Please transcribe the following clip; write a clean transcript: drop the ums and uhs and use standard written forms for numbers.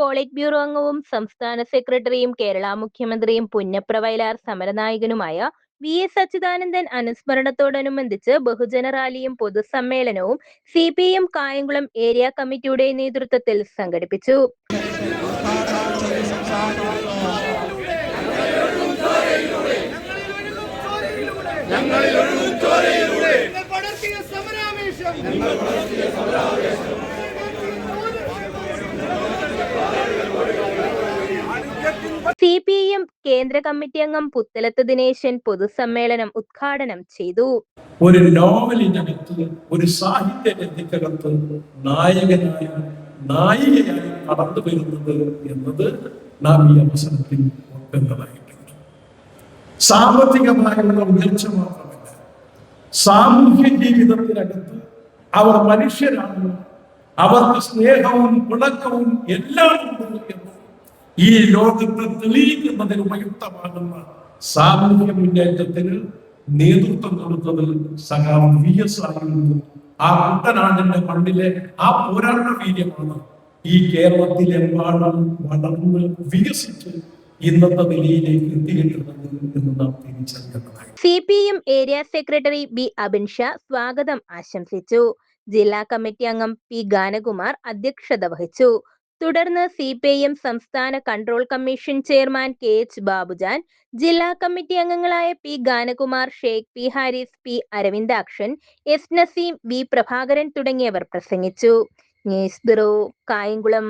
Polit bureau അംഗവും സംസ്ഥാന സെക്രട്ടറിയും കേരള മുഖ്യമന്ത്രിയും പുന്നപ്ര വയലാർ സമരനായകനുമായ വി.എസ്. അച്യുതാനന്ദൻ അനുസ്മരണത്തോടനുബന്ധിച്ച് ബഹുജന റാലിയും പൊതുസമ്മേളനവും CPM കായംകുളം ഏരിയ കമ്മിറ്റിയുടെ നേതൃത്വത്തിൽ സംഘടിപ്പിച്ചു. CPM കേന്ദ്ര കമ്മിറ്റി അംഗം പുത്തലത്ത് ദിനേശൻ പൊതുസമ്മേളനം ഉദ്ഘാടനം ചെയ്തു. ഒരു നോവലിനകത്ത്, ഒരു സാഹിത്യ രംഗത്തിനകത്ത് നായകനായും നായികയായും കടന്നു വരുന്നത് എന്നത് നാം ഈ അവസരത്തിൽ ഓർക്കേണ്ടതായിട്ടുണ്ട്. സാമ്പത്തികമായുള്ള ഉയർച്ച മാത്രമല്ല, സാമൂഹ്യ ജീവിതത്തിനകത്ത് അവർ മനുഷ്യരാണ്, അവർക്ക് സ്നേഹവും പിണക്കവും എല്ലാം ഉണ്ട് എന്ന് ഈ ലോകത്തെ തെളിയിക്കുന്നതിന് ഉപയുക്തമാകുന്ന സാമൂഹ്യ മുന്നേറ്റത്തിന് നേതൃത്വം കൊടുത്തത് സഖാവ് VS ആയിരുന്നു. ആ കുട്ടനാടിന്റെ മണ്ണിലെ ആ പോരാട്ട വീര്യമാണ് ഈ കേരളത്തിലെമ്പാടും വളർന്ന് വികസിച്ച് ഇന്നത്തെ നിലയിലേക്ക് എത്തിയിട്ടുള്ളത് എന്ന് നാം തിരിച്ചറിയേണ്ടതാണ്. CPM area secretary B. Abin Shah സ്വാഗതം ആശംസിച്ചു. ജില്ലാ കമ്മിറ്റി അംഗം P. ഗാനകുമാർ അധ്യക്ഷത വഹിച്ചു. തുടർന്ന് CPM സംസ്ഥാന control commission chairman KH Babujan, ജില്ലാ കമ്മിറ്റി അംഗങ്ങളായ P. Ganakumar, Sheikh P. Haris, P. Aravindakshan, S. Naseem, V. Prabhakaran തുടങ്ങിയവർ പ്രസംഗിച്ചു. News bureau, Kayamkulam.